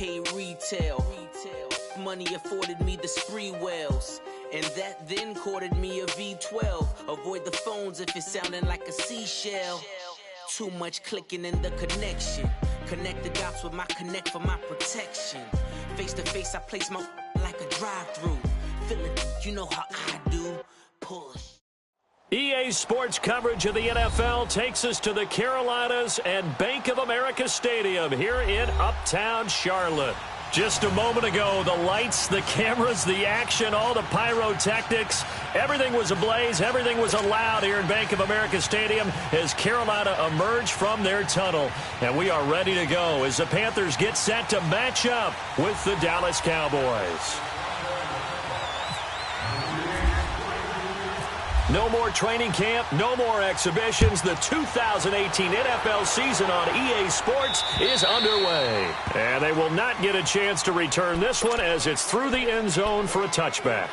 paid retail. Money afforded me the spree wells, and that then courted me a V12. Avoid the phones if it's sounding like a seashell. Too much clicking in the connection. Connect the dots with my connect for my protection. Face to face, I place my like a drive-through. Feeling, you know how I do. Push. EA Sports coverage of the NFL takes us to the Carolinas and Bank of America Stadium here in Uptown Charlotte. Just a moment ago, the lights, the cameras, the action, all the pyrotechnics, everything was ablaze, everything was allowed here in Bank of America Stadium as Carolina emerged from their tunnel. And we are ready to go as the Panthers get set to match up with the Dallas Cowboys. No more training camp, no more exhibitions. The 2018 NFL season on EA Sports is underway. And they will not get a chance to return this one as it's through the end zone for a touchback.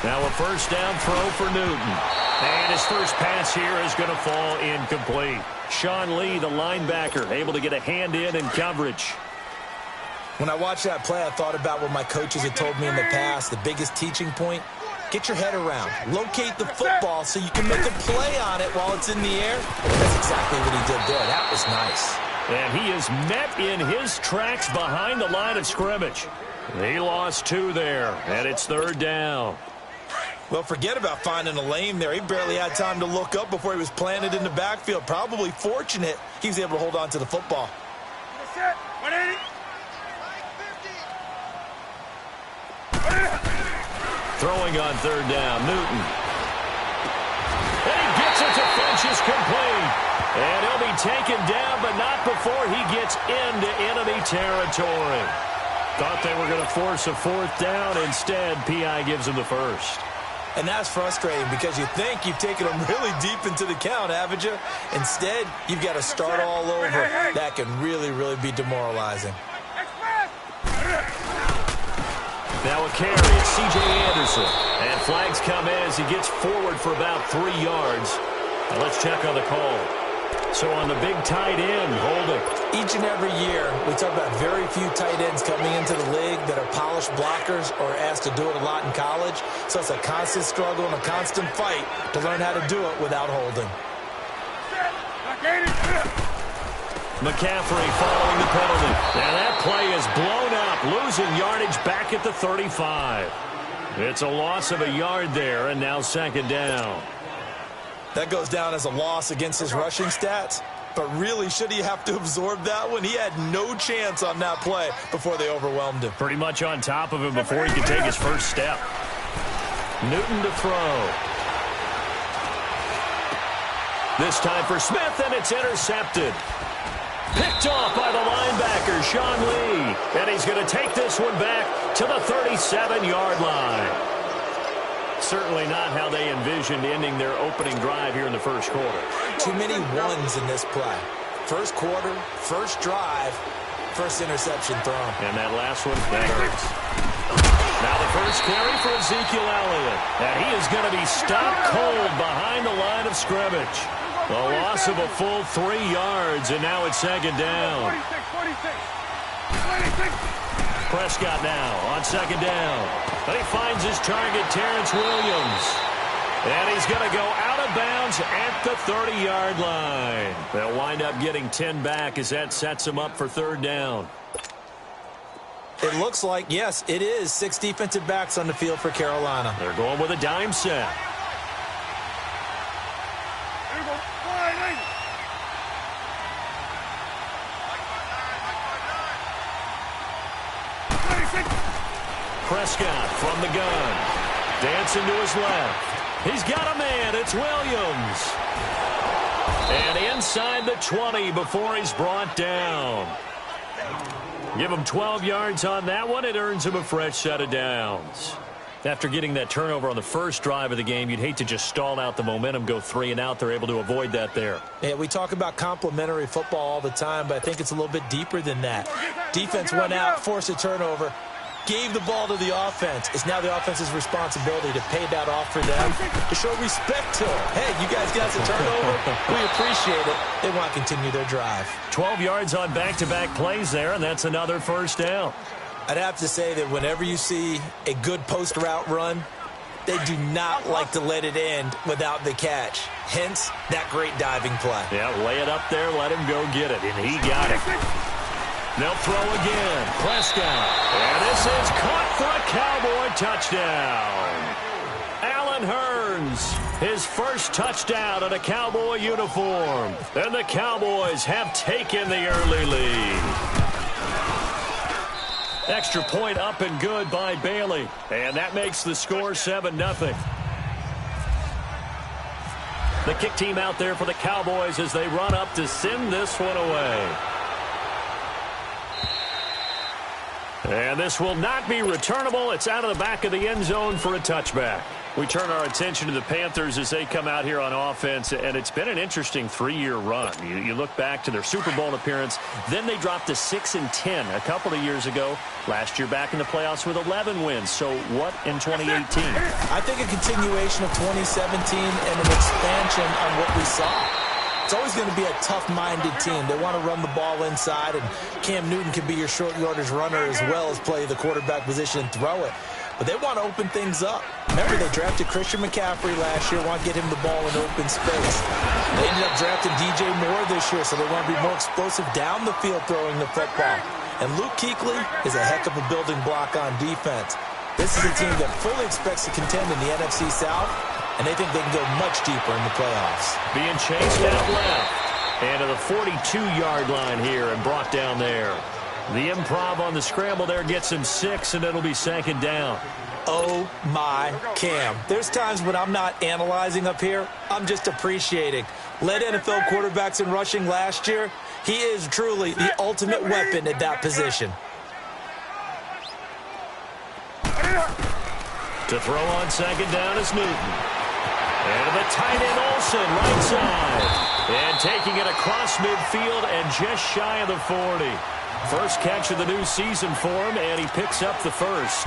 Now a first down throw for Newton. And his first pass here is going to fall incomplete. Sean Lee, the linebacker, able to get a hand in coverage. When I watched that play, I thought about what my coaches had told me in the past. The biggest teaching point, get your head around. Locate the football so you can make a play on it while it's in the air. That's exactly what he did there. That was nice. And he is met in his tracks behind the line of scrimmage. He lost 2 there, and it's third down. Well, forget about finding a lane there. He barely had time to look up before he was planted in the backfield. Probably fortunate he was able to hold on to the football. Throwing on third down, Newton. And he gets it to Funchess complete. And he'll be taken down, but not before he gets into enemy territory. Thought they were going to force a fourth down. Instead, P.I. gives him the first. And that's frustrating because you think you've taken them really deep into the count, haven't you? Instead, you've got to start all over. That can really, really be demoralizing. Now a carry, it's C.J. Anderson. And flags come in as he gets forward for about 3 yards. Now let's check on the call. So on the big tight end, holding. Each and every year, we talk about very few tight ends coming into the league that are polished blockers or asked to do it a lot in college. So it's a constant struggle and a constant fight to learn how to do it without holding. McCaffrey following the penalty. And that play is blown up, losing yardage back at the 35. It's a loss of a yard there, and now second down. That goes down as a loss against his rushing stats. But really, should he have to absorb that one? He had no chance on that play before they overwhelmed him. Pretty much on top of him before he could take his first step. Newton to throw. This time for Smith, and it's intercepted. Picked off by the linebacker, Sean Lee. And he's going to take this one back to the 37-yard line. Certainly not how they envisioned ending their opening drive here in the first quarter. Too many ones in this play. First quarter, first drive, first interception thrown. And that last one, that hurts. Now the first carry for Ezekiel Elliott. And he is going to be stopped cold behind the line of scrimmage. A loss of a full 3 yards, and now it's second down. 26. Prescott now on second down. But he finds his target, Terrence Williams. And he's going to go out of bounds at the 30-yard line. They'll wind up getting 10 back as that sets him up for third down. It looks like, yes, it is 6 defensive backs on the field for Carolina. They're going with a dime set. Prescott from the gun. Dancing to his left. He's got a man. It's Williams. And inside the 20 before he's brought down. Give him 12 yards on that one. It earns him a fresh set of downs. After getting that turnover on the first drive of the game, you'd hate to just stall out the momentum, go 3 and out. They're able to avoid that there. Yeah, we talk about complementary football all the time, but I think it's a little bit deeper than that. Defense went out, forced a turnover, gave the ball to the offense. It's now the offense's responsibility to pay that off for them, to show respect to them. Hey, you guys got a turnover. We appreciate it. They want to continue their drive. 12 yards on back-to-back plays there, and that's another first down. I'd have to say that whenever you see a good post route run, they do not like to let it end without the catch. Hence, that great diving play. Yeah, lay it up there, let him go get it, and he got it. They'll throw again. Prescott. And this is caught for a Cowboy touchdown. Allen Hurns, his first touchdown in a Cowboy uniform. And the Cowboys have taken the early lead. Extra point up and good by Bailey. And that makes the score 7-0. The kick team out there for the Cowboys as they run up to send this one away. And this will not be returnable. It's out of the back of the end zone for a touchback. We turn our attention to the Panthers as they come out here on offense, and it's been an interesting 3-year run. You look back to their Super Bowl appearance, then they dropped to 6-10 a couple of years ago. Last year back in the playoffs with 11 wins. So what in 2018? I think a continuation of 2017 and an expansion on what we saw. It's always going to be a tough-minded team. They want to run the ball inside, and Cam Newton can be your short yardage runner as well as play the quarterback position and throw it. But they want to open things up. Remember, they drafted Christian McCaffrey last year, want to get him the ball in open space. They ended up drafting DJ Moore this year, so they want to be more explosive down the field throwing the football. And Luke Kuechly is a heck of a building block on defense. This is a team that fully expects to contend in the NFC South, and they think they can go much deeper in the playoffs. Being chased out left and to the 42-yard line here and brought down there. The improv on the scramble there gets him 6, and it'll be 2nd down. Oh, my Cam. There's times when I'm not analyzing up here. I'm just appreciating. Led NFL quarterbacks in rushing last year. He is truly the ultimate weapon at that position. To throw on 2nd down is Newton. And the tight end Olsen, right side. And taking it across midfield and just shy of the 40. First catch of the new season for him, and he picks up the first.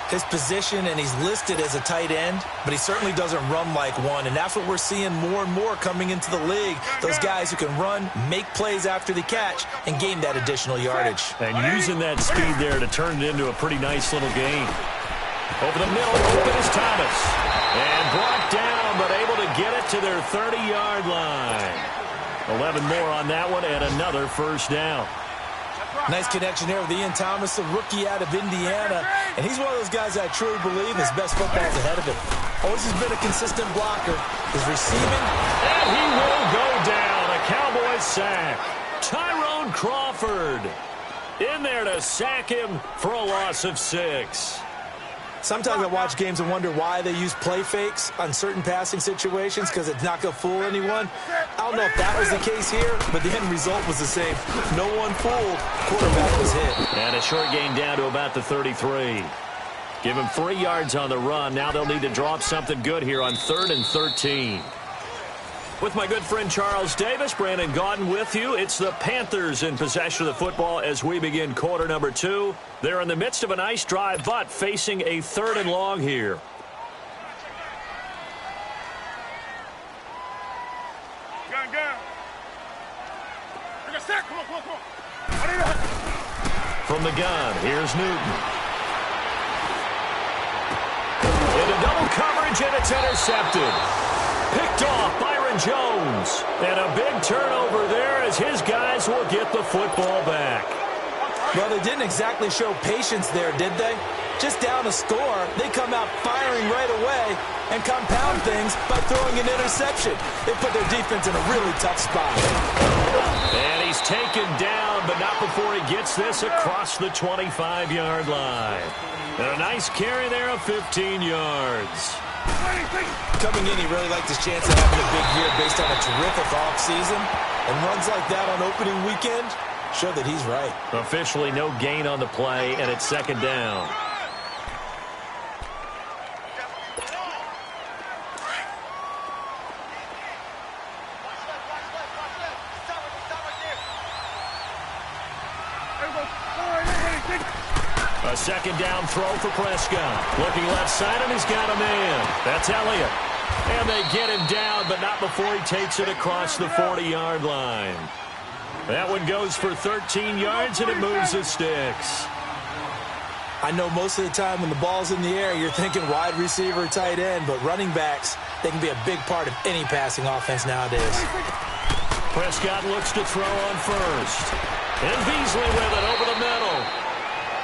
His position, and he's listed as a tight end, but he certainly doesn't run like one, and that's what we're seeing more and more coming into the league. Those guys who can run, make plays after the catch, and gain that additional yardage. And using that speed there to turn it into a pretty nice little game. Over the middle, open is Thomas. And brought down, but able to get it to their 30-yard line. 11 more on that one, and another first down. Nice connection there with Ian Thomas, a rookie out of Indiana. And he's one of those guys I truly believe his best football is ahead of him. Always has been a consistent blocker. His receiving. And he will go down. A Cowboys sack. Tyrone Crawford in there to sack him for a loss of 6. Sometimes I watch games and wonder why they use play fakes on certain passing situations because it's not going to fool anyone. I don't know if that was the case here, but the end result was the same. No one fooled. Quarterback was hit. And a short gain down to about the 33. Give him 3 yards on the run. Now they'll need to draw up something good here on 3rd and 13. With my good friend Charles Davis, Brandon Gaudin with you. It's the Panthers in possession of the football as we begin quarter number 2. They're in the midst of a nice drive, but facing a 3rd and long here. From the gun, here's Newton. Into double coverage, and it's intercepted. Picked off Byron Jones. And a big turnover there as his guys will get the football back. Well, they didn't exactly show patience there, did they? Just down a score, they come out firing right away and compound things by throwing an interception. They put their defense in a really tough spot. And he's taken down, but not before he gets this across the 25-yard line. And a nice carry there of 15 yards. Coming in, he really liked his chance of having a big year based on a terrific offseason. And runs like that on opening weekend show that he's right. Officially no gain on the play, and it's 2nd down. A second down throw for Prescott. Looking left side, and he's got a man. That's Elliott. And they get him down, but not before he takes it across the 40-yard line. That one goes for 13 yards, and it moves the sticks. I know most of the time when the ball's in the air, you're thinking wide receiver, tight end, but running backs, they can be a big part of any passing offense nowadays. Prescott looks to throw on first. And Beasley with it over the middle.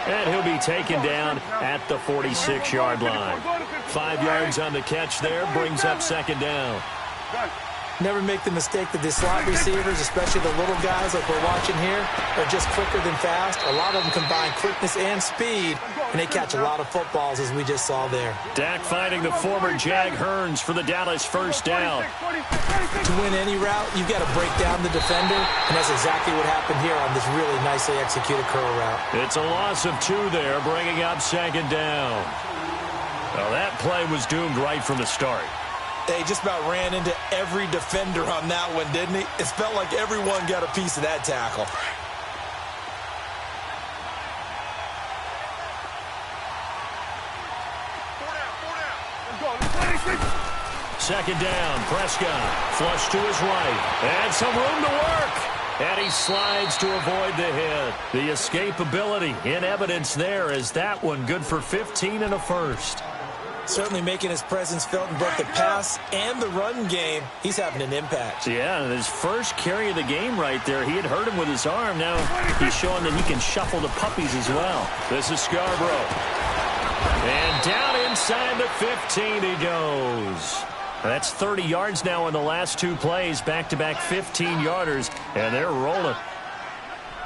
And he'll be taken down at the 46-yard line. 5 yards on the catch there, brings up second down. Never make the mistake that the slot receivers, especially the little guys like we're watching here, are just quicker than fast. A lot of them combine quickness and speed, and they catch a lot of footballs, as we just saw there. Dak finding the former Jag Hearns for the Dallas first down. To win any route, you've got to break down the defender, and that's exactly what happened here on this really nicely executed curl route. It's a loss of 2 there, bringing up second down. Well, that play was doomed right from the start. They just about ran into every defender on that one, didn't he? It felt like everyone got a piece of that tackle. Second down, Prescott. Flush to his right. And some room to work. And he slides to avoid the hit. The escapability in evidence there as that one good for 15 and a first. Certainly making his presence felt in both the pass and the run game. He's having an impact. Yeah, his first carry of the game right there, he had hurt him with his arm. Now he's showing that he can shuffle the puppies as well. This is Scarborough. And down inside the 15 he goes. That's 30 yards now in the last 2 plays. Back-to-back 15-yarders, and they're rolling.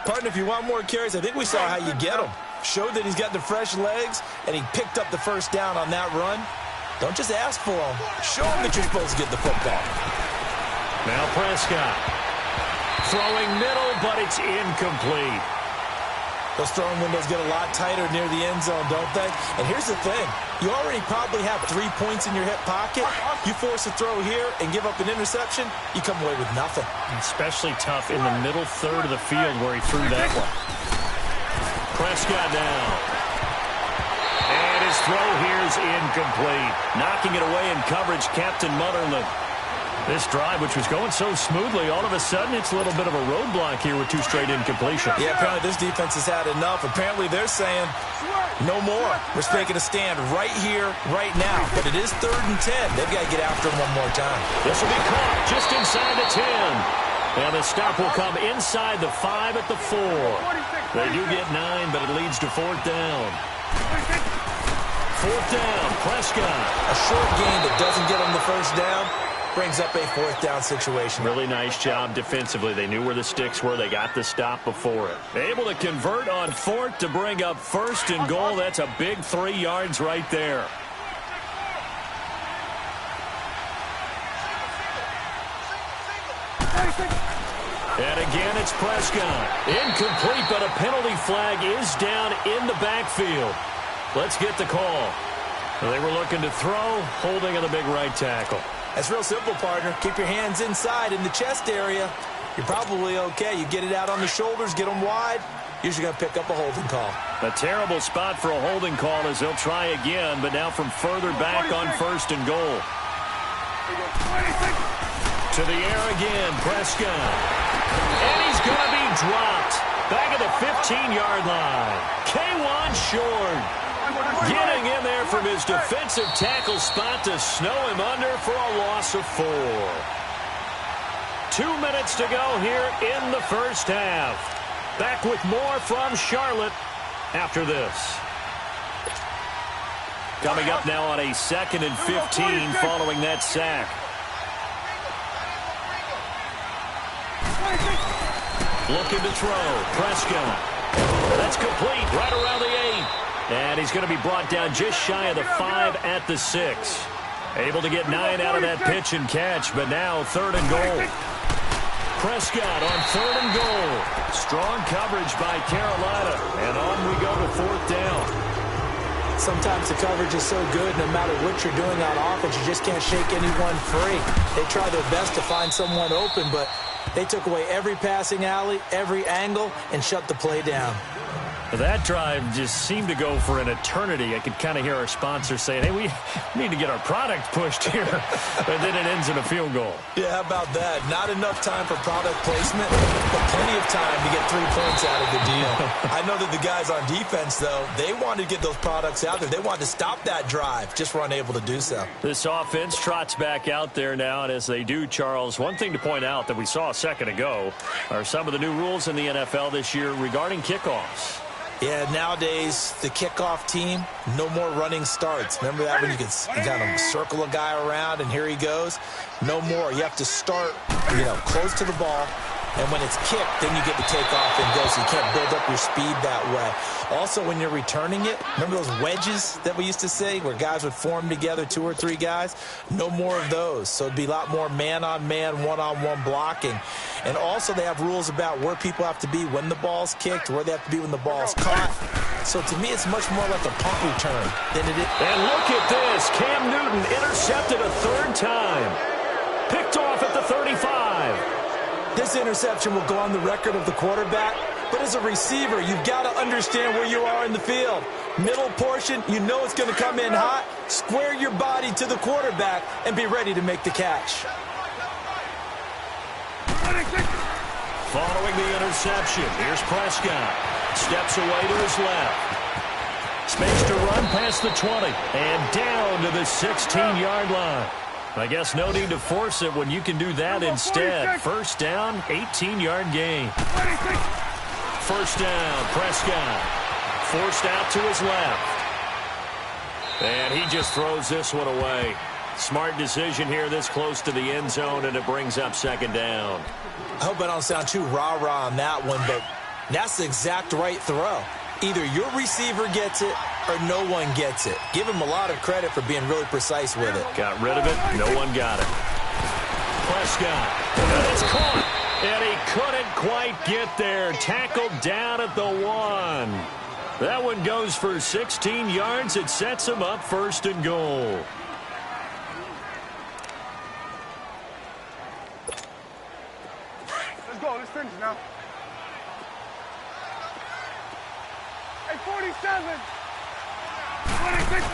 Partner, if you want more carries, I think we saw how you get them. Showed that he's got the fresh legs, and he picked up the first down on that run. Don't just ask for them. Show him that you're supposed to get the football. Now Prescott. Throwing middle, but it's incomplete. Those throwing windows get a lot tighter near the end zone, don't they? And here's the thing. You already probably have 3 points in your hip pocket. You force a throw here and give up an interception, you come away with nothing. Especially tough in the middle third of the field where he threw that one. Prescott down. And his throw here is incomplete. Knocking it away in coverage, Captain Mutterland. This drive, which was going so smoothly, all of a sudden it's a little bit of a roadblock here with 2 straight incompletions. Yeah, apparently this defense has had enough. Apparently they're saying no more. We're taking a stand right here, right now. But it is 3rd and 10. They've got to get after him one more time. This will be caught just inside the 10. And the stop will come inside the 5 at the 4. They do get 9, but it leads to 4th down. 4th down, Prescott. A short gain that doesn't get him the first down brings up a 4th down situation. Really nice job defensively. They knew where the sticks were. They got the stop before it. Able to convert on 4th to bring up 1st and goal. That's a big 3 yards right there. And again, it's Prescott. Incomplete, but a penalty flag is down in the backfield. Let's get the call. They were looking to throw, holding on the big right tackle. That's real simple, partner. Keep your hands inside in the chest area. You're probably okay. You get it out on the shoulders, get them wide. Usually going to pick up a holding call. A terrible spot for a holding call as they'll try again, but now from further back on 1st and goal. To the air again, Prescott. And he's going to be dropped. Back at the 15-yard line. K1 short. Getting in there from his defensive tackle spot to snow him under for a loss of 4. 2 minutes to go here in the first half. Back with more from Charlotte after this. Coming up now on a 2nd and 15 following that sack. Looking to throw. Prescott. That's complete right around the 8. And he's going to be brought down just shy of the 5 at the 6. Able to get 9 out of that pitch and catch, but now 3rd and goal. Prescott on 3rd and goal. Strong coverage by Carolina, and on we go to 4th down. Sometimes the coverage is so good, no matter what you're doing on offense, you just can't shake anyone free. They try their best to find someone open, but they took away every passing alley, every angle, and shut the play down. That drive just seemed to go for an eternity. I could kind of hear our sponsor saying, hey, we need to get our product pushed here. But then it ends in a field goal. Yeah, how about that? Not enough time for product placement, but plenty of time to get 3 points out of the deal. I know that the guys on defense, though, they wanted to get those products out there. They wanted to stop that drive, just were unable to do so. This offense trots back out there now, and as they do, Charles, one thing to point out that we saw a second ago are some of the new rules in the NFL this year regarding kickoffs. Yeah, nowadays, the kickoff team, no more running starts. Remember that when you kind of circle a guy around and here he goes? No more. You have to start, close to the ball. And when it's kicked, then you get to take off and go, so you can't build up your speed that way. Also, when you're returning it, remember those wedges that we used to say where guys would form together, 2 or 3 guys? No more of those. So it'd be a lot more man-on-man, one-on-one blocking. And also they have rules about where people have to be when the ball's kicked, where they have to be when the ball's caught. So to me, it's much more like a punt return than it is. And look at this. Cam Newton intercepted a 3rd time. Picked off at the 35. This interception will go on the record of the quarterback, but as a receiver, you've got to understand where you are in the field. Middle portion, you know it's going to come in hot. Square your body to the quarterback and be ready to make the catch. Following the interception, here's Prescott. Steps away to his left. Space to run past the 20 and down to the 16-yard line. I guess no need to force it when you can do that instead. First down, 18-yard gain. First down, Prescott. Forced out to his left. And he just throws this one away. Smart decision here this close to the end zone, and it brings up 2nd down. I hope I don't sound too rah-rah on that one, but that's the exact right throw. Either your receiver gets it or no one gets it. Give him a lot of credit for being really precise with it. Got rid of it. No one got it. Prescott. And it's caught. And he couldn't quite get there. Tackled down at the 1. That one goes for 16 yards. It sets him up 1st and goal. Let's go. Let's finish now. 47. 26.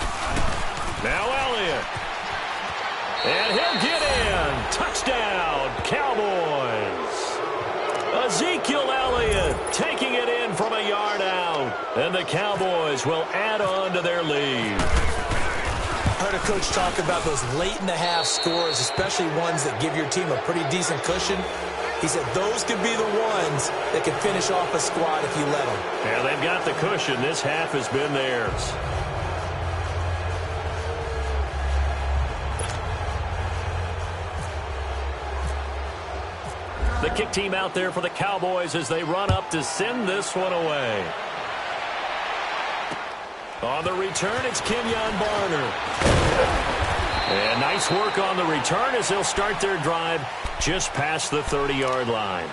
Now Elliott. And he'll get in. Touchdown, Cowboys. Ezekiel Elliott taking it in from a yard out. And the Cowboys will add on to their lead. I heard a coach talk about those late-in-the-half scores, especially ones that give your team a pretty decent cushion. He said those could be the ones that can finish off a squad if you let them. Yeah, they've got the cushion. This half has been theirs. The kick team out there for the Cowboys as they run up to send this one away. On the return, it's Kenyon Barner. And nice work on the return as they'll start their drive just past the 30-yard line.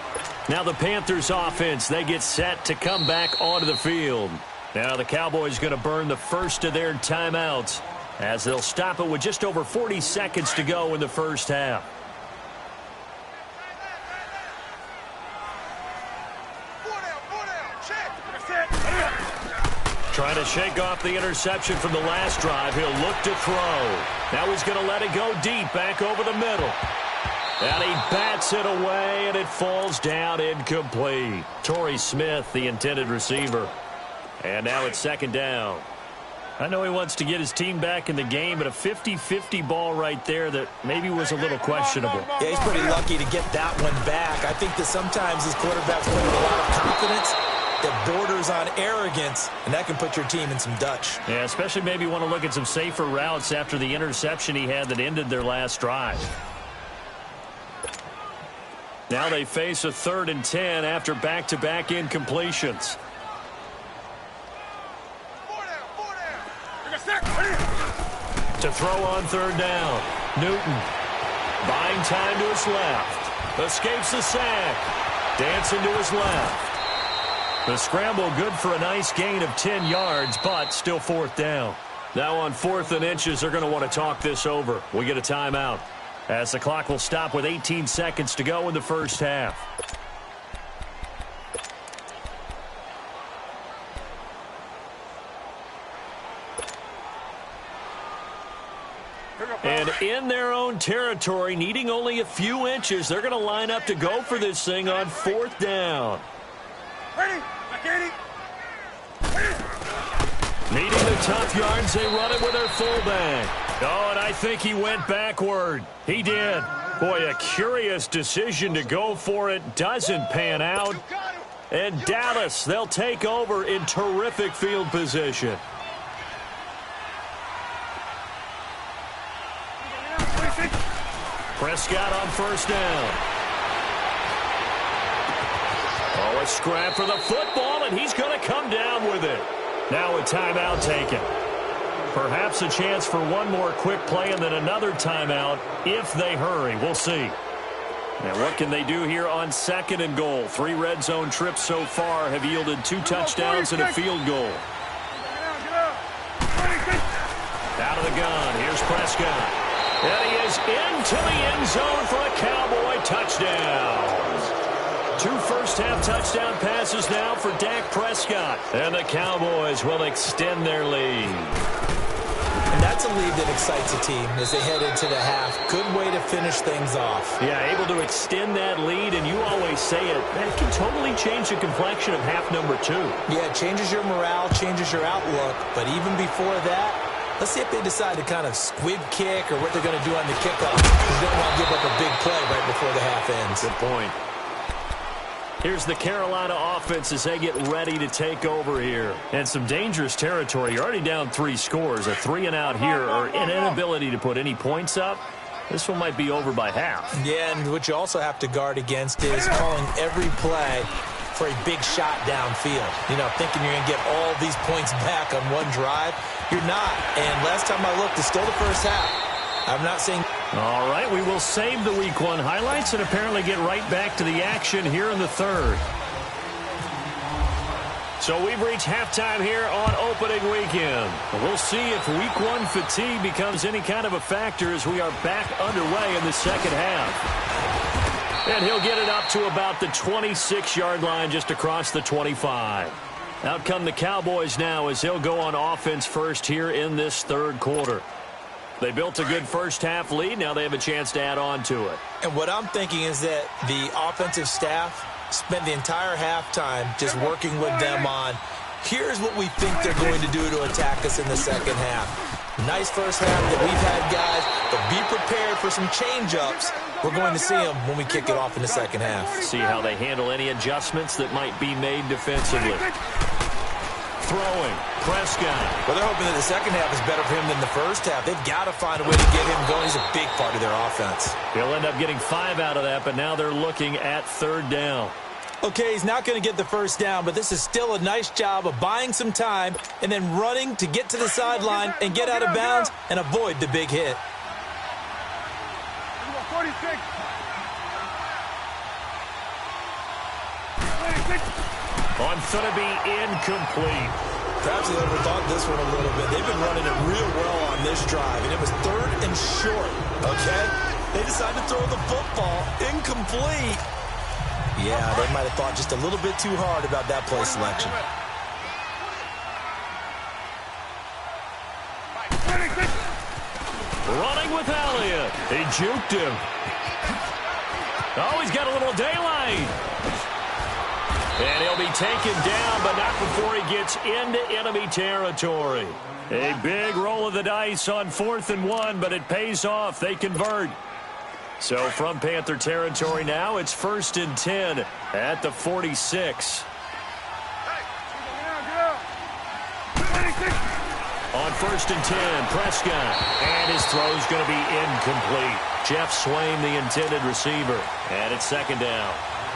Now the Panthers offense, they get set to come back onto the field. Now the Cowboys going to burn the first of their timeouts as they'll stop it with just over 40 seconds to go in the first half. Trying to shake off the interception from the last drive. He'll look to throw. Now he's going to let it go deep back over the middle. And he bats it away, and it falls down incomplete. Torrey Smith, the intended receiver. And now it's 2nd down. I know he wants to get his team back in the game, but a 50-50 ball right there that maybe was a little questionable. Yeah, he's pretty lucky to get that one back. I think that sometimes his quarterbacks play with a lot of confidence that borders on arrogance, and that can put your team in some Dutch. Yeah, especially maybe want to look at some safer routes after the interception he had that ended their last drive. Now they face a 3rd and 10 after back-to-back incompletions. To throw on 3rd down. Newton buying time to his left. Escapes the sack. Dancing to his left. The scramble good for a nice gain of 10 yards, but still 4th down. Now on 4th and inches, they're going to want to talk this over. We get a timeout as the clock will stop with 18 seconds to go in the first half. And in their own territory, needing only a few inches, they're going to line up to go for this thing on 4th down. Needing the tough yards, they run it with their fullback. Oh, and I think he went backward. He did. Boy, a curious decision to go for it. Doesn't pan out. And Dallas, they'll take over in terrific field position. Prescott on 1st down. Oh, a scrap for the football, and he's going to come down with it. Now a timeout taken. Perhaps a chance for one more quick play and then another timeout if they hurry. We'll see. Now what can they do here on 2nd and goal? 3 red zone trips so far have yielded 2 touchdowns and a field goal. Out of the gun. Here's Prescott. And he is into the end zone for a Cowboy touchdown. 2 first-half touchdown passes now for Dak Prescott. And the Cowboys will extend their lead. And that's a lead that excites a team as they head into the half. Good way to finish things off. Yeah, able to extend that lead, and you always say it, that can totally change the complexion of half number 2. Yeah, it changes your morale, changes your outlook. But even before that, let's see if they decide to kind of squib kick or what they're going to do on the kickoff. They don't want to give up a big play right before the half ends. Good point. Here's the Carolina offense as they get ready to take over here. And some dangerous territory. You're already down 3 scores. A 3-and-out here or an inability to put any points up. This one might be over by half. Yeah, and what you also have to guard against is calling every play for a big shot downfield. You know, thinking you're going to get all these points back on one drive. You're not. And last time I looked, it's still the first half. I'm not saying... All right, we will save the Week 1 highlights and apparently get right back to the action here in the 3rd. So we've reached halftime here on opening weekend. We'll see if Week 1 fatigue becomes any kind of a factor as we are back underway in the 2nd half. And he'll get it up to about the 26-yard line just across the 25. Out come the Cowboys now as they'll go on offense first here in this 3rd quarter. They built a good first-half lead. Now they have a chance to add on to it. And what I'm thinking is that the offensive staff spent the entire halftime just working with them on, here's what we think they're going to do to attack us in the 2nd half. Nice first half that we've had, guys, but be prepared for some change-ups. We're going to see them when we kick it off in the 2nd half. See how they handle any adjustments that might be made defensively. Throwing, Prescott. Well, they're hoping that the 2nd half is better for him than the first half. They've got to find a way to get him going. He's a big part of their offense. He'll end up getting 5 out of that, but now they're looking at 3rd down. Okay, he's not going to get the first down, but this is still a nice job of buying some time and then running to get to the sideline and get out of bounds and avoid the big hit. On foot to be incomplete. Perhaps they overthought this one a little bit. They've been running it real well on this drive, and it was 3rd and short, okay? They decided to throw the football incomplete. Yeah, they might have thought just a little bit too hard about that play selection. Running with Elliott. He juked him. Oh, he's got a little daylight. And he'll be taken down, but not before he gets into enemy territory. A big roll of the dice on 4th and 1, but it pays off. They convert. So from Panther territory now, it's 1st and 10 at the 46. On 1st and 10, Prescott. And his throw's going to be incomplete. Jeff Swain, the intended receiver. And it's 2nd down.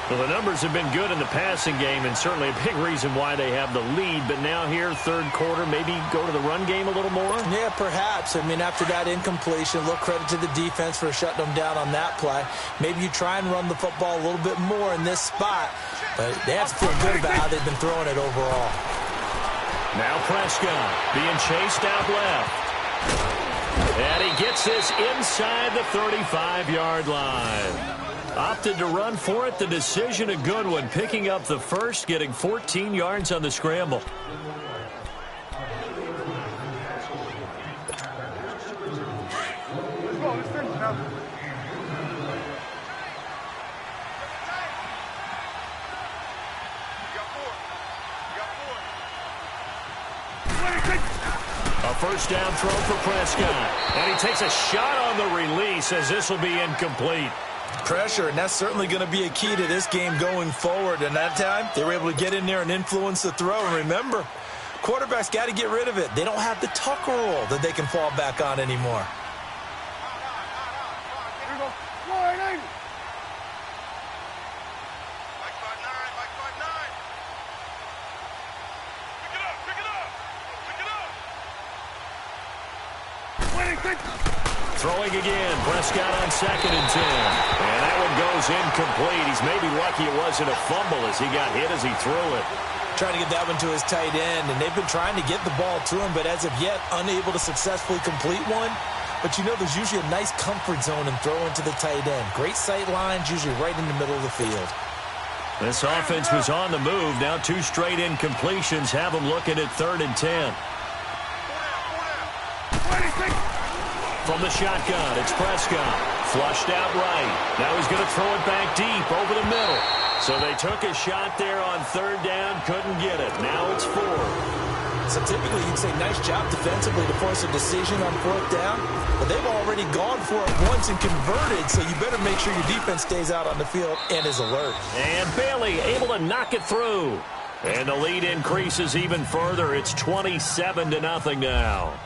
Well, the numbers have been good in the passing game, and certainly a big reason why they have the lead. But now here, 3rd quarter, maybe go to the run game a little more? Yeah, perhaps. I mean, after that incompletion, a little credit to the defense for shutting them down on that play. Maybe you try and run the football a little bit more in this spot. But they have to feel good about how they've been throwing it overall. Now Prescott being chased out left. And he gets this inside the 35-yard line. Opted to run for it. The decision a good one. Picking up the first, getting 14 yards on the scramble. A first down throw for Prescott. And he takes a shot on the release as this will be incomplete. Pressure, and that's certainly going to be a key to this game going forward. And that time, they were able to get in there and influence the throw. And remember, quarterbacks got to get rid of it. They don't have the tuck rule that they can fall back on anymore. Throwing again, Prescott on 2nd and 10. And that one goes incomplete. He's maybe lucky it wasn't a fumble as he got hit as he threw it. Trying to get that one to his tight end, and they've been trying to get the ball to him, but as of yet, unable to successfully complete one. But you know, there's usually a nice comfort zone in throwing to the tight end. Great sight lines, usually right in the middle of the field. This offense was on the move. Now 2 straight incompletions have them looking at 3rd and 10. From the shotgun, it's Prescott. Flushed out right. Now he's going to throw it back deep over the middle. So they took a shot there on 3rd down, couldn't get it. Now it's 4th. So typically you'd say nice job defensively to force a decision on 4th down, but they've already gone for it once and converted, so you better make sure your defense stays out on the field and is alert. And Bailey able to knock it through. And the lead increases even further. It's 27-0 now.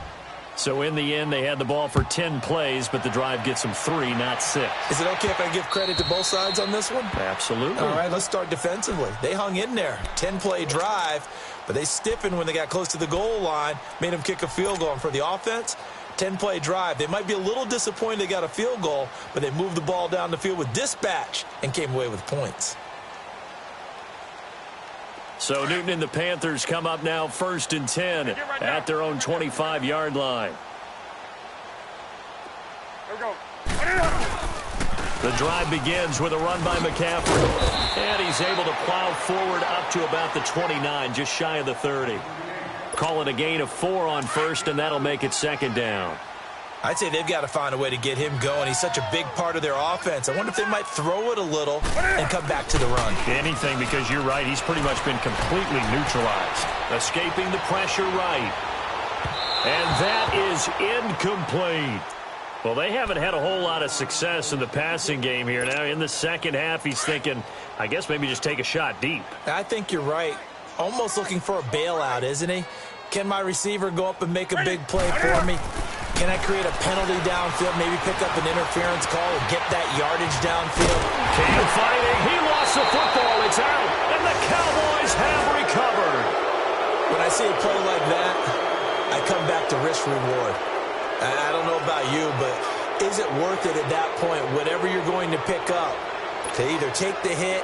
So in the end, they had the ball for 10 plays, but the drive gets them 3, not 6. Is it okay if I give credit to both sides on this one? Absolutely. All right, let's start defensively. They hung in there. 10-play drive, but they stiffened when they got close to the goal line, made them kick a field goal. And for the offense, 10-play drive. They might be a little disappointed they got a field goal, but they moved the ball down the field with dispatch and came away with points. So Newton and the Panthers come up now 1st and 10 at their own 25-yard line. Here we go. The drive begins with a run by McCaffrey. And he's able to plow forward up to about the 29, just shy of the 30. Call it a gain of 4 on 1st, and that'll make it 2nd down. I'd say they've got to find a way to get him going. He's such a big part of their offense. I wonder if they might throw it a little and come back to the run. Anything, because you're right. He's pretty much been completely neutralized. Escaping the pressure right. And that is incomplete. Well, they haven't had a whole lot of success in the passing game here. Now, in the second half, he's thinking, I guess maybe just take a shot deep. I think you're right. Almost looking for a bailout, isn't he? Can my receiver go up and make a big play for me? Can I create a penalty downfield, maybe pick up an interference call and get that yardage downfield? Cam fighting. He lost the football. It's out. And the Cowboys have recovered. When I see a play like that, I come back to risk-reward. I don't know about you, but is it worth it at that point, whatever you're going to pick up, to either take the hit,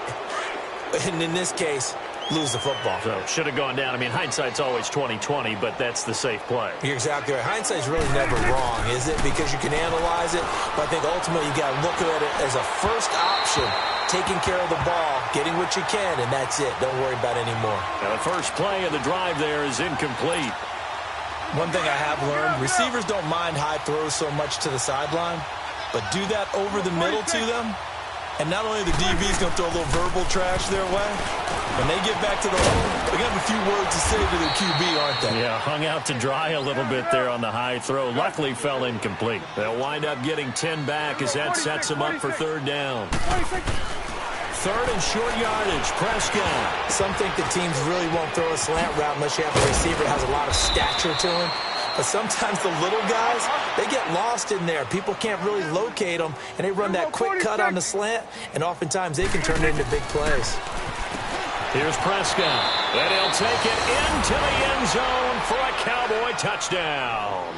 and in this case, lose the football? So should have gone down. I mean, hindsight's always 20/20, but that's the safe play. You're exactly right. Hindsight's really never wrong, is it? Because you can analyze it, but I think ultimately you got to look at it as a first option, taking care of the ball, getting what you can, and that's it. Don't worry about any more. Now the first play of the drive there is incomplete. One thing I have learned, receivers don't mind high throws so much to the sideline, but do that over the middle to them, and not only the DB's going to throw a little verbal trash their way, when they get back to the hole, they're going to have a few words to say to their QB, aren't they? Yeah, hung out to dry a little bit there on the high throw. Luckily fell incomplete. They'll wind up getting 10 back as that sets them up for 3rd down. 3rd and short yardage, Prescott. Some think the teams really won't throw a slant route unless you have a receiver that has a lot of stature to him. But sometimes the little guys, they get lost in there. People can't really locate them, and they run that quick cut on the slant, and oftentimes they can turn it into big plays. Here's Prescott, and he'll take it into the end zone for a Cowboy touchdown.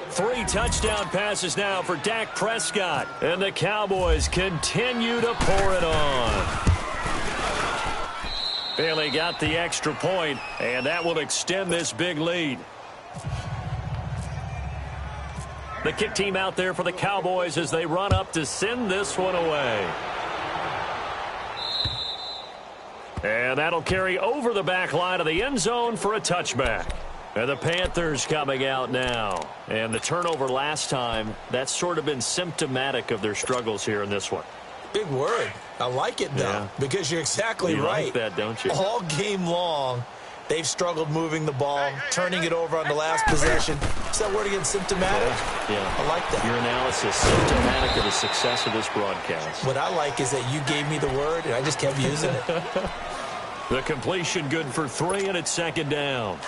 3 touchdown passes now for Dak Prescott, and the Cowboys continue to pour it on. Bailey got the extra point, and that will extend this big lead. The kick team out there for the Cowboys as they run up to send this one away. And that'll carry over the back line of the end zone for a touchback. And the Panthers coming out now. And the turnover last time, that's sort of been symptomatic of their struggles here in this one. Big word. I like it, though, because you're exactly right. You like that, don't you? All game long, they've struggled moving the ball, turning it over on the last possession. Is that word again, symptomatic? Yeah. I like that. Your analysis, symptomatic of the success of this broadcast. What I like is that you gave me the word, and I just kept using it. The completion good for 3, and it's second down.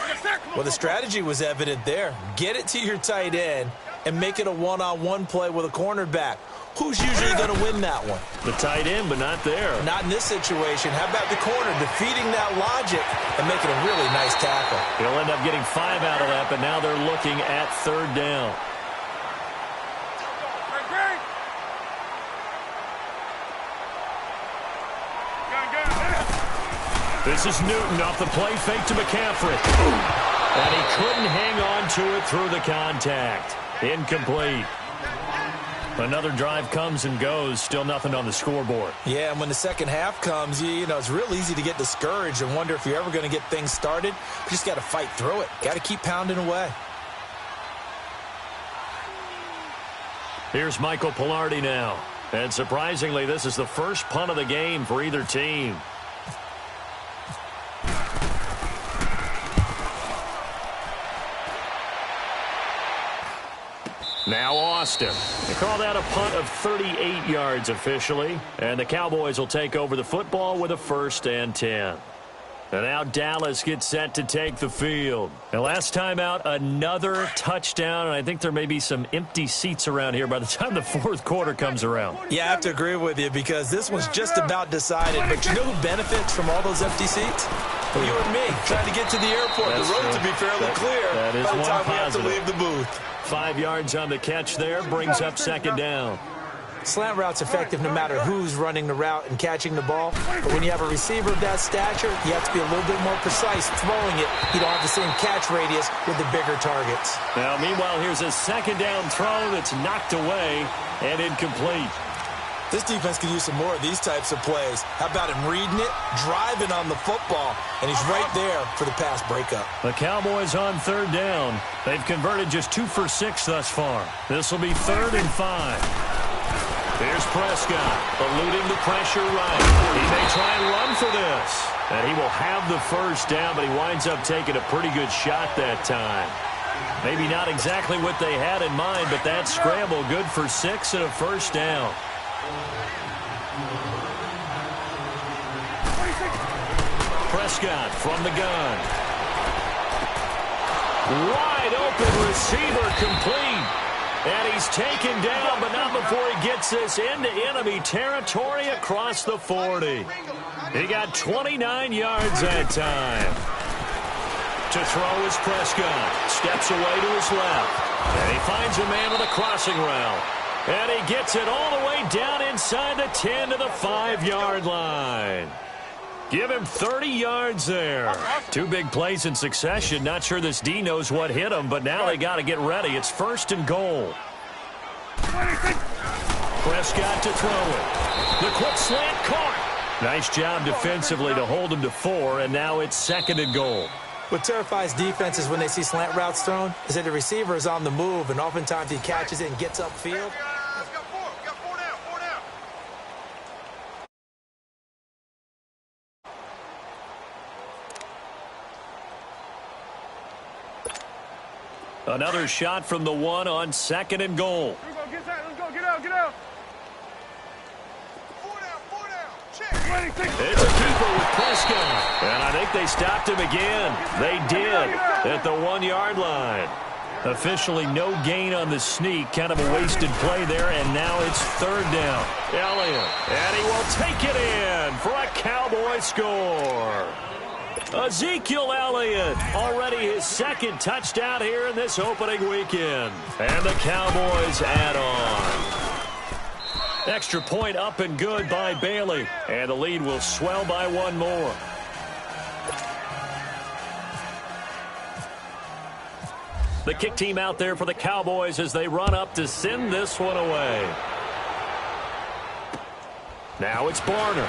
Well, the strategy was evident there. Get it to your tight end and make it a one-on-one play with a cornerback. Who's usually going to win that one? The tight end, but not there. Not in this situation. How about the corner defeating that logic and making a really nice tackle? He'll end up getting 5 out of that, but now they're looking at third down. This is Newton off the play fake to McCaffrey. And he couldn't hang on to it through the contact. Incomplete. Another drive comes and goes. Still nothing on the scoreboard. Yeah, and when the second half comes, you know, it's real easy to get discouraged and wonder if you're ever going to get things started. You just got to fight through it. Got to keep pounding away. Here's Michael Pilardi now. And surprisingly, this is the first punt of the game for either team. Now Austin. They call that a punt of 38 yards officially. And the Cowboys will take over the football with a 1st and 10. And now Dallas gets set to take the field. And last time out, another touchdown. And I think there may be some empty seats around here by the time the 4th quarter comes around. Yeah, I have to agree with you because this one's just about decided. But you know who benefits from all those empty seats? Well, you and me trying to get to the airport. That's the road true. to be fairly clear that is by the time we have to positive. leave the booth. 5 yards on the catch there, brings up second down. Slant route's effective no matter who's running the route and catching the ball. But when you have a receiver of that stature, you have to be a little bit more precise throwing it. You don't have the same catch radius with the bigger targets. Now, meanwhile, here's a second down throw that's knocked away and incomplete. This defense could use some more of these types of plays. How about him reading it, driving on the football, and he's right there for the pass breakup. The Cowboys on third down. They've converted just 2 for 6 thus far. This will be 3rd and 5. Here's Prescott, eluding the pressure right. He may try and run for this. And he will have the first down, but he winds up taking a pretty good shot that time. Maybe not exactly what they had in mind, but that scramble good for 6 and a first down. Prescott from the gun. Wide open receiver complete. And he's taken down, but not before he gets this into enemy territory across the 40. He got 29 yards that time. To throw is Prescott. Steps away to his left. And he finds a man with a crossing route. And he gets it all the way down inside the 10 to the 5-yard line. Give him 30 yards there. 2 big plays in succession. Not sure this D knows what hit him, but now they got to get ready. It's 1st and goal. Prescott to throw it. The quick slant caught. Nice job defensively to hold him to 4, and now it's 2nd and goal. What terrifies defenses when they see slant routes thrown is that the receiver is on the move, and oftentimes he catches it and gets upfield. Another shot from the 1 on 2nd and goal. Get out. It's a keeper with Prescott. And I think they stopped him again. They did at the 1-yard line. Officially no gain on the sneak. Kind of a wasted play there, and now it's 3rd down. Elliott, and he will take it in for a Cowboy score. Ezekiel Elliott, already his 2nd touchdown here in this opening weekend. And the Cowboys add on. Extra point up and good by Bailey. And the lead will swell by 1 more. The kick team out there for the Cowboys as they run up to send this one away. Now it's Barner.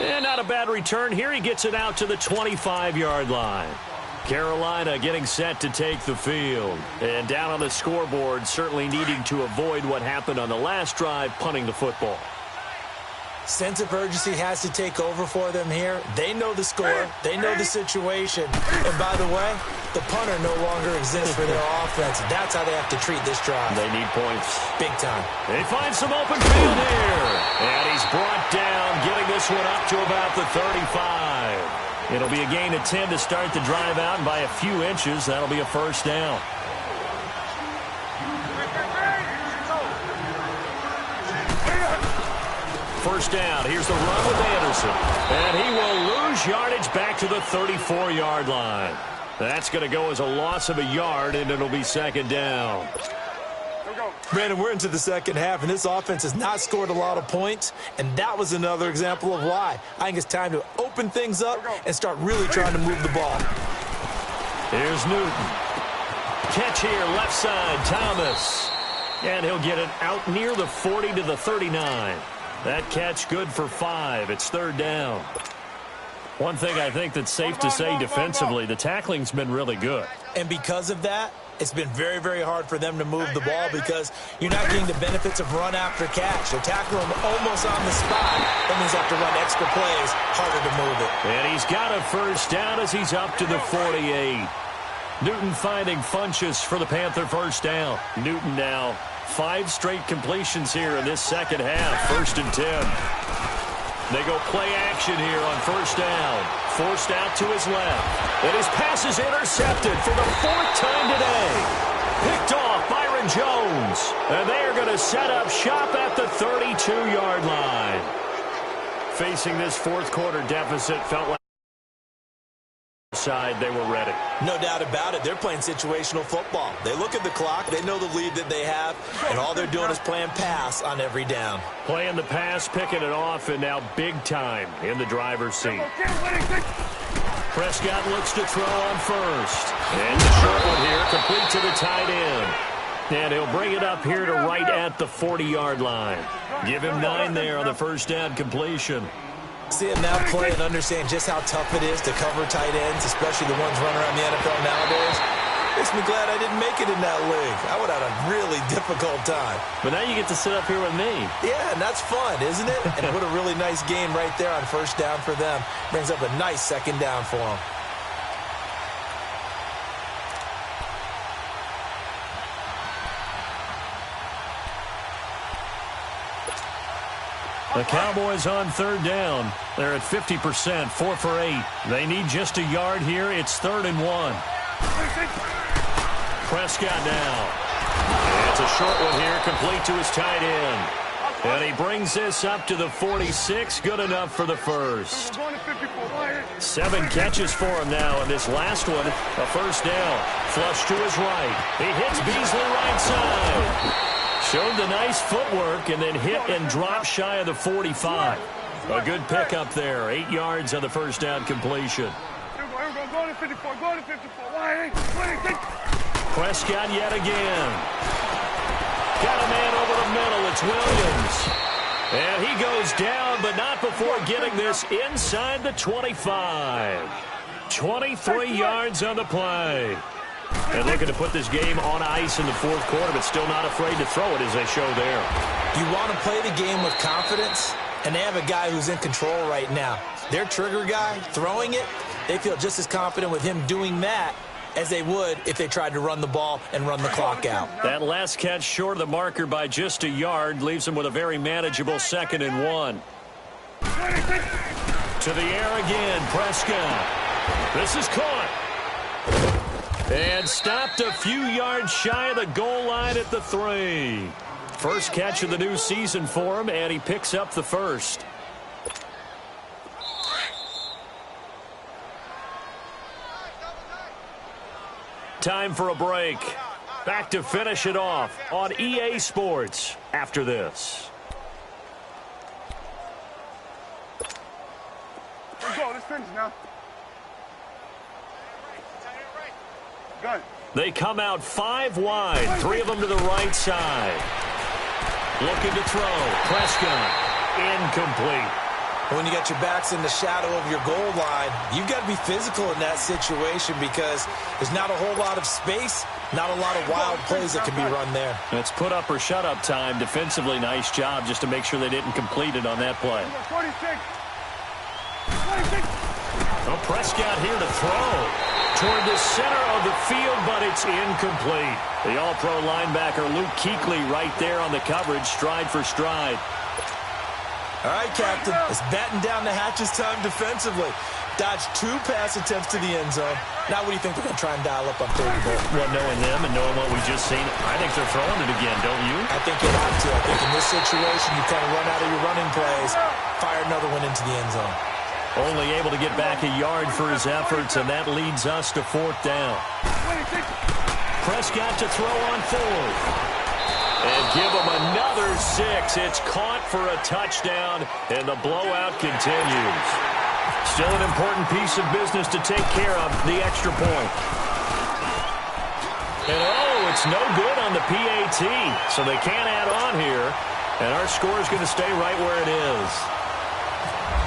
And not a bad return here. He gets it out to the 25-yard line. Carolina getting set to take the field. And down on the scoreboard, certainly needing to avoid what happened on the last drive, punting the football. Sense of urgency has to take over for them here. They know the score. They know the situation. And by the way, the punter no longer exists for their offense. That's how they have to treat this drive. They need points. Big time. They find some open field here. And he's brought down, getting this one up to about the 35. It'll be a gain of 10 to start the drive out, and by a few inches, that'll be a first down. First down. Here's the run with Anderson. And he will lose yardage back to the 34-yard line. That's going to go as a loss of a yard, and it'll be second down. Brandon, we're into the second half, and this offense has not scored a lot of points, and that was another example of why. I think it's time to open things up and start really trying to move the ball. Here's Newton. Catch here, left side, Thomas. And he'll get it out near the 40 to the 39. That catch good for 5. It's third down. One thing I think that's safe to say defensively, the tackling's been really good. And because of that, it's been very, very hard for them to move the ball because you're not getting the benefits of run after catch. They're tackling them almost on the spot. That means they have to run extra plays, harder to move it. And he's got a first down as he's up to the 48. Newton finding Funchess for the Panther first down. Newton now 5 straight completions here in this second half. First and 10. They go play action here on first down. Forced out to his left. And his pass is intercepted for the 4th time today. Picked off Byron Jones. And they are going to set up shop at the 32-yard line. Facing this fourth quarter deficit, felt like side they were ready. No doubt about it. They're playing situational football. They look at the clock. They know the lead that they have, and all they're doing is playing pass on every down. Playing the pass, picking it off, and now big time in the driver's seat. Prescott looks to throw on first. And the short one here, complete to the tight end. And he'll bring it up here to right at the 40-yard line. Give him 9 there on the first down completion. See him now play and understand just how tough it is to cover tight ends, especially the ones running around the NFL nowadays. Makes me glad I didn't make it in that league. I would have had a really difficult time. But now you get to sit up here with me. Yeah, and that's fun, isn't it? And what a really nice game right there on first down for them. Brings up a nice second down for them. The Cowboys on third down. They're at 50%, 4 for 8. They need just a yard here. It's 3rd and 1. Prescott now. It's a short one here, complete to his tight end. And he brings this up to the 46, good enough for the first. 7 catches for him now, and this last one, a first down. Flush to his right. He hits Beasley right side. Showed the nice footwork and then hit and dropped shy of the 45. A good pickup there. 8 yards on the first down completion. Prescott yet again. Got a man over the middle. It's Williams. And he goes down, but not before getting this inside the 25. 23 yards on the play. And looking to put this game on ice in the fourth quarter, but still not afraid to throw it as they show there. You want to play the game with confidence, and they have a guy who's in control right now. Their trigger guy, throwing it, they feel just as confident with him doing that as they would if they tried to run the ball and run the clock out. That last catch short of the marker by just a yard leaves them with a very manageable 2nd and 1. To the air again, Prescott. This is caught. And stopped a few yards shy of the goal line at the 3. First catch of the new season for him, and he picks up the first. Time for a break. Back to finish it off on EA Sports after this. Let's go. Let's finish now. Good. They come out 5 wide, 3 of them to the right side. Looking to throw. Prescott, incomplete. When you got your backs in the shadow of your goal line, you've got to be physical in that situation because there's not a whole lot of space, not a lot of wild plays that can be run there. It's put up or shut up time. Defensively, nice job just to make sure they didn't complete it on that play. 46. Well, Prescott here to throw toward the center of the field, but it's incomplete. The all-pro linebacker Luke Kuechly right there on the coverage, stride for stride. All right, Captain, it's batten down the hatches time defensively. Dodged 2 pass attempts to the end zone. Now what do you think they're going to try and dial up on 3rd and goal? Well, knowing them and knowing what we just seen, I think they're throwing it again, don't you? I think you have to. I think in this situation, you kind of run out of your running plays, fire another one into the end zone. Only able to get back a yard for his efforts, and that leads us to 4th down. Prescott to throw on 4th. And give him another 6. It's caught for a touchdown, and the blowout continues. Still an important piece of business to take care of, the extra point. And it's no good on the PAT, so they can't add on here. And our score is going to stay right where it is.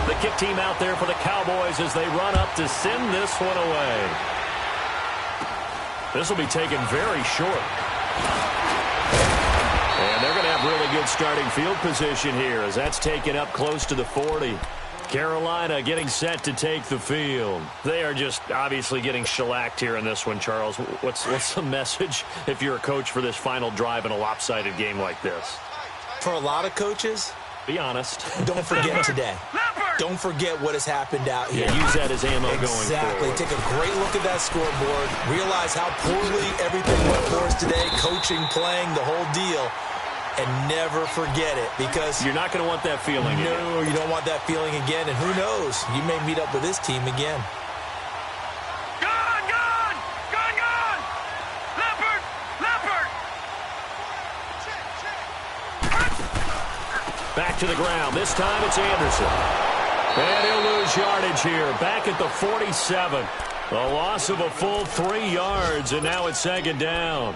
The kick team out there for the Cowboys as they run up to send this one away. This will be taken very short. And they're going to have really good starting field position here as that's taken up close to the 40. Carolina getting set to take the field. They are just obviously getting shellacked here in this one, Charles. What's the message if you're a coach for this final drive in a lopsided game like this? For a lot of coaches, be honest. Don't forget today. Don't forget what has happened out here. Yeah, use that as ammo going forward. Exactly. Take a great look at that scoreboard. Realize how poorly everything went for us today. Coaching, playing, the whole deal. And never forget it because you're not going to want that feeling again. No, you don't want that feeling again. And who knows? You may meet up with this team again. Gone! Leopard! Back to the ground. This time it's Anderson. And he'll lose yardage here. Back at the 47. A loss of a full 3 yards, and now it's 2nd down.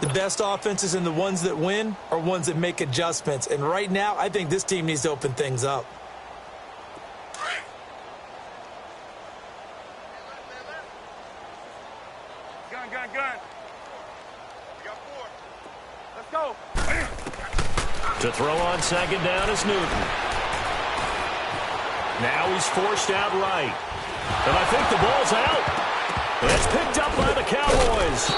The best offenses and the ones that win are ones that make adjustments. And right now, I think this team needs to open things up. Gun. We got 4. Let's go. To throw on 2nd down is Newton. Now he's forced out right. And I think the ball's out. And it's picked up by the Cowboys.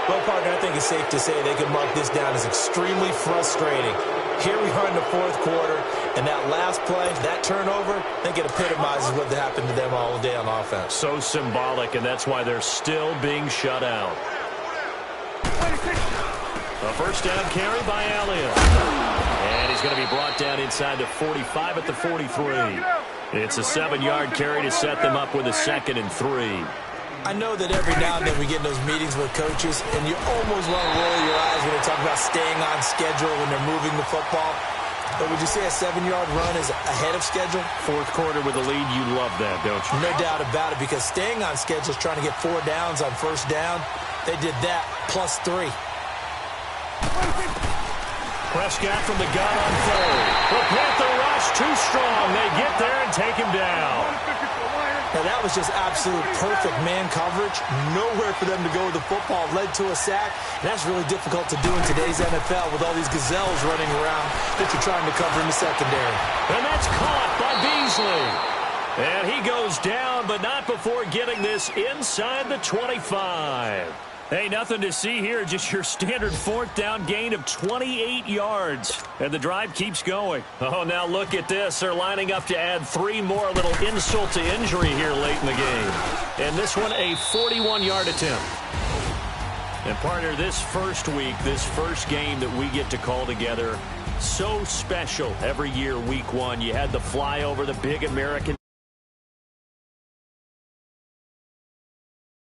Well, partner, I think it's safe to say they can mark this down as extremely frustrating. Here we are in the 4th quarter, and that last play, that turnover, I think it epitomizes what happened to them all day on offense. So symbolic, and that's why they're still being shut out. A 1st down carry by Elliott. And he's going to be brought down inside the 45 at the 43. It's a 7-yard carry to set them up with a 2nd and 3. I know that every now and then we get in those meetings with coaches, and you almost want to roll your eyes when they talk about staying on schedule when they're moving the football. But would you say a 7-yard run is ahead of schedule? 4th quarter with a lead, you love that, don't you? No doubt about it, because staying on schedule is trying to get 4 downs on 1st down. They did that, plus 3. Prescott from the gun on 3rd. The Panther rush too strong. They get there and take him down. Now, that was just absolute perfect man coverage. Nowhere for them to go with the football. Led to a sack. And that's really difficult to do in today's NFL with all these gazelles running around that you're trying to cover in the secondary. And that's caught by Beasley. And he goes down, but not before getting this inside the 25. Hey, nothing to see here, just your standard 4th down gain of 28 yards. And the drive keeps going. Oh, now look at this. They're lining up to add 3 more, little insult to injury here late in the game. And this one, a 41-yard attempt. And, partner, this first week, this first game that we get to call together, so special every year, week 1. You had the flyover, the big American